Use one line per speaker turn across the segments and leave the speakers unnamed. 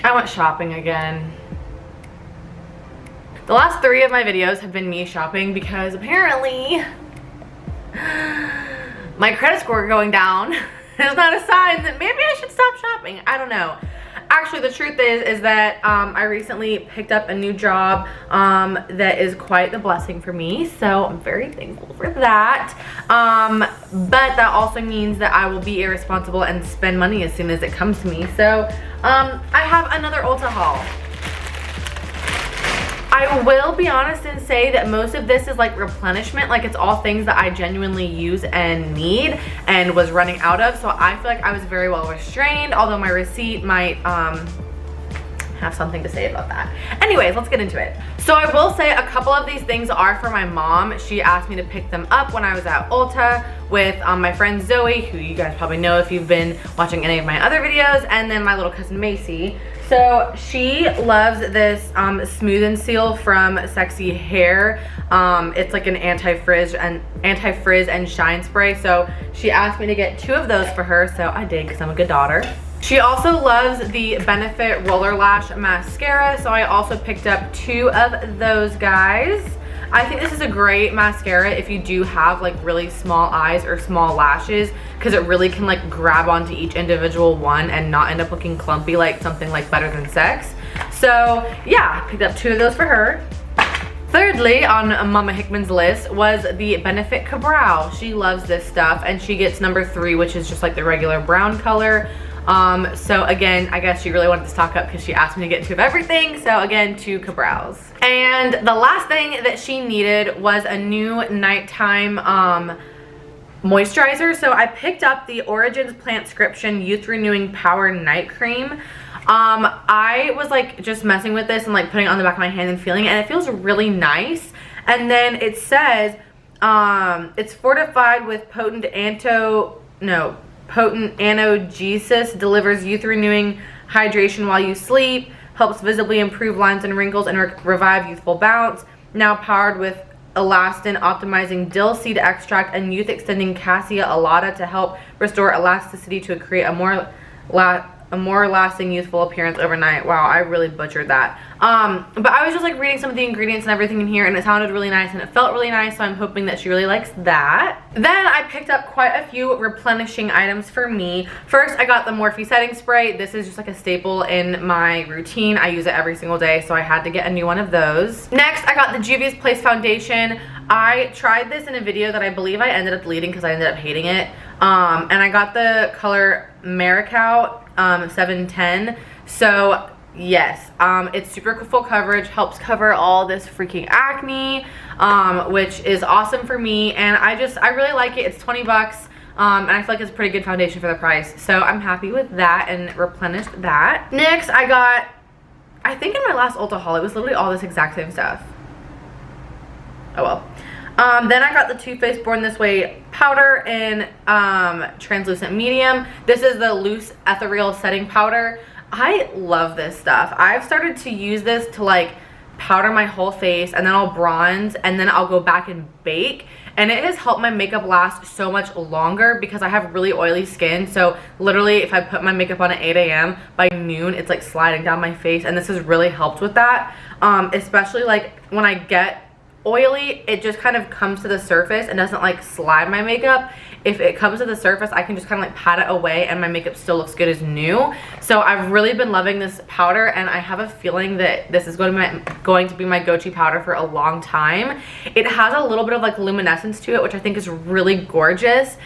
I went shopping again. The last 3 of my videos have been me shopping because apparently my credit score going down is not a sign that maybe I should stop shopping. I don't know. Actually, the truth is that I recently picked up a new job that is quite the blessing for me, so I'm very thankful for that. But that also means that I will be irresponsible and spend money as soon as it comes to me. So I have another Ulta haul. I will be honest and say that most of this is like replenishment, like it's all things that I genuinely use and need and was running out of, so I feel like I was very well restrained, although my receipt might have something to say about that. Anyways, let's get into it. So I will say a couple of these things are for my mom. She asked me to pick them up when I was at Ulta with my friend Zoe, who you guys probably know if you've been watching any of my other videos, and then my little cousin Macy. So she loves this Smooth and Seal from Sexy Hair. It's like an anti-frizz and shine spray. So she asked me to get 2 of those for her, so I did because I'm a good daughter. She also loves the Benefit Roller Lash Mascara, so I also picked up 2 of those guys. I think this is a great mascara if you do have like really small eyes or small lashes, because it really can like grab onto each individual one and not end up looking clumpy like something like Better Than Sex. So yeah, picked up 2 of those for her. Thirdly on Mama Hickman's list was the Benefit Cabral. She loves this stuff and she gets number 3, which is just like the regular brown color. So again, I guess she really wanted to stock up because she asked me to get 2 of everything. So again, 2 Cabrals. And the last thing that she needed was a new nighttime moisturizer. So I picked up the Origins Plantscription Youth Renewing Power Night Cream. I was like just messing with this and like putting it on the back of my hand and feeling it, and it feels really nice. And then it says it's fortified with potent analgesis, delivers youth renewing hydration while you sleep, helps visibly improve lines and wrinkles and revive youthful bounce. Now powered with elastin optimizing dill seed extract and youth extending cassia alata to help restore elasticity to create a more lasting youthful appearance overnight. Wow, I really butchered that. But I was just like reading some of the ingredients and everything in here, and it sounded really nice and it felt really nice, so I'm hoping that she really likes that. Then I picked up quite a few replenishing items for me. First, I got the Morphe setting spray. This is just like a staple in my routine. I use it every single day, so I had to get a new one of those. Next, I got the Juvia's Place foundation. I tried this in a video that I believe I ended up deleting because I ended up hating it. And I got the color Maricout 710. So yes, it's super full coverage, helps cover all this freaking acne, which is awesome for me, and I really like it. It's 20 bucks, and I feel like it's a pretty good foundation for the price, so I'm happy with that and replenished that. Next, I got, I think in my last Ulta haul, it was literally all this exact same stuff. Oh well. Then I got the Too Faced Born This Way powder in translucent medium. This is the loose ethereal setting powder. I love this stuff. I've started to use this to like powder my whole face, and then I'll bronze, and then I'll go back and bake, and it has helped my makeup last so much longer because I have really oily skin. So literally if I put my makeup on at 8 a.m. by noon it's like sliding down my face, and this has really helped with that. Especially like when I get oily, it just kind of comes to the surface and doesn't like slide my makeup. If it comes to the surface, I can just kind of like pat it away and my makeup still looks good as new. So I've really been loving this powder, and I have a feeling that this is going to be my go-to powder for a long time. It has a little bit of like luminescence to it, which I think is really gorgeous.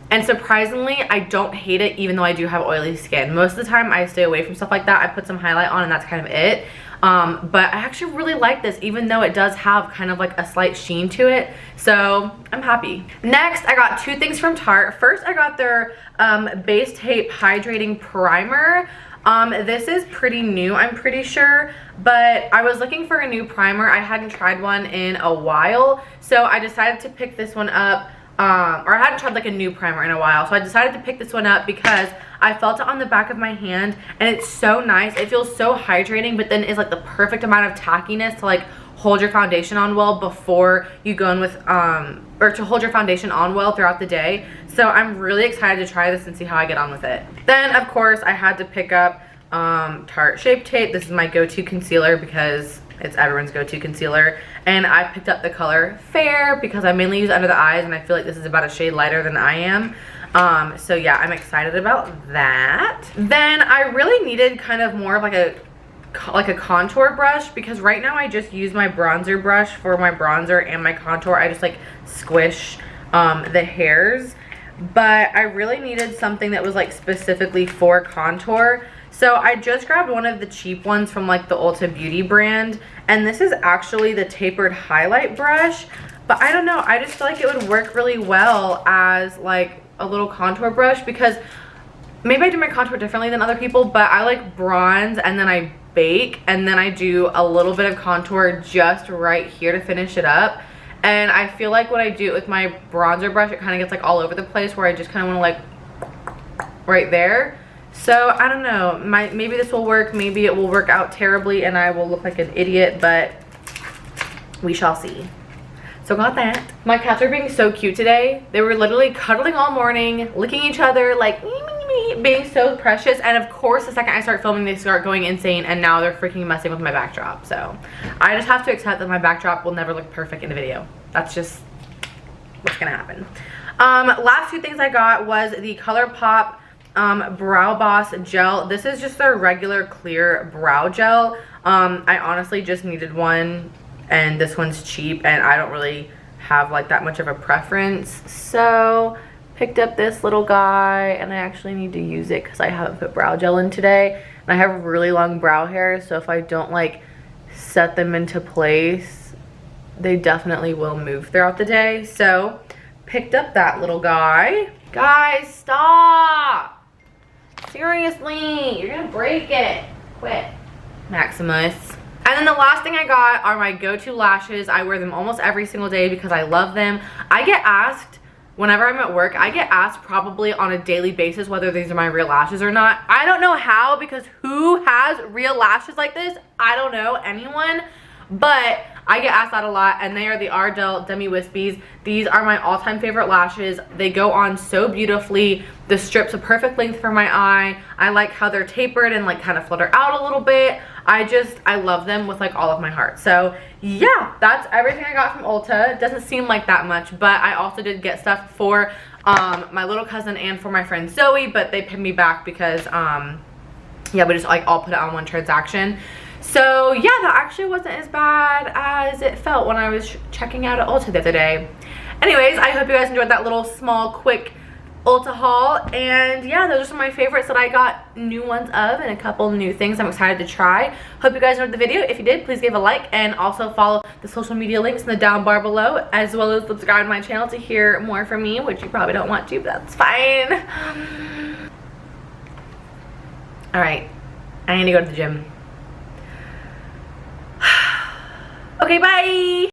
And surprisingly, I don't hate it even though I do have oily skin. Most of the time I stay away from stuff like that. I put some highlight on and that's kind of it. But I actually really like this, even though it does have kind of like a slight sheen to it. So I'm happy. Next, I got 2 things from Tarte. First, I got their Base Tape Hydrating Primer. This is pretty new, I'm pretty sure, but I was looking for a new primer. I hadn't tried one in a while, so I decided to pick this one up. Or I hadn't tried like a new primer in a while, so I decided to pick this one up because I felt it on the back of my hand and it's so nice. It feels so hydrating, but then is like the perfect amount of tackiness to like hold your foundation on well before you go in with or to hold your foundation on well throughout the day. So I'm really excited to try this and see how I get on with it. Then of course I had to pick up Tarte Shape Tape. This is my go-to concealer because it's everyone's go-to concealer. And I picked up the color Fair because I mainly use under the eyes, and I feel like this is about a shade lighter than I am. So yeah, I'm excited about that. Then I really needed kind of more of like a contour brush, because right now I just use my bronzer brush for my bronzer and my contour. I just like squish the hairs, but I really needed something that was like specifically for contour. So I just grabbed one of the cheap ones from like the Ulta Beauty brand, and this is actually the tapered highlight brush. But I don't know, I just feel like it would work really well as like a little contour brush, because maybe I do my contour differently than other people, but I like bronze and then I bake, and then I do a little bit of contour just right here to finish it up. And I feel like when I do it with my bronzer brush, it kind of gets like all over the place, where I just kind of want to like right there. So I don't know, maybe this will work, maybe it will work out terribly and I will look like an idiot, but we shall see. So got that. My cats are being so cute today. They were literally cuddling all morning, licking each other, like being so precious. And of course, the second I start filming, they start going insane, and now they're freaking messing with my backdrop. So I just have to accept that my backdrop will never look perfect in a video. That's just what's gonna happen. Last two things I got was the ColourPop Brow Boss gel. This is just their regular clear brow gel. I honestly just needed one, and this one's cheap, and I don't really have like that much of a preference, so picked up this little guy. And I actually need to use it because I haven't put brow gel in today, and I have really long brow hairs, so if I don't like set them into place, they definitely will move throughout the day. So picked up that little guy. Guys, stop! Seriously, you're gonna break it. Quit. Maximus. And then the last thing I got are my go-to lashes. I wear them almost every single day because I love them. I get asked, whenever I'm at work, I get asked probably on a daily basis whether these are my real lashes or not. I don't know how, because who has real lashes like this? I don't know anyone, but I get asked that a lot, and they are the Ardell Demi Wispies. These are my all-time favorite lashes. They go on so beautifully. The strips are perfect length for my eye. I like how they're tapered and like kind of flutter out a little bit. I love them with like all of my heart. So yeah, that's everything I got from Ulta. It doesn't seem like that much, but I also did get stuff for my little cousin and for my friend Zoe, but they paid me back because yeah, we just like all put it on one transaction. So yeah, that actually wasn't as bad as it felt when I was checking out at Ulta the other day. Anyways, I hope you guys enjoyed that little small quick Ulta haul, and yeah, those are some of my favorites that I got new ones of, and a couple new things I'm excited to try. Hope you guys enjoyed the video. If you did, please give a like, and also follow the social media links in the down bar below, as well as subscribe to my channel to hear more from me, which you probably don't want to, but that's fine. All right, I need to go to the gym. Okay, bye.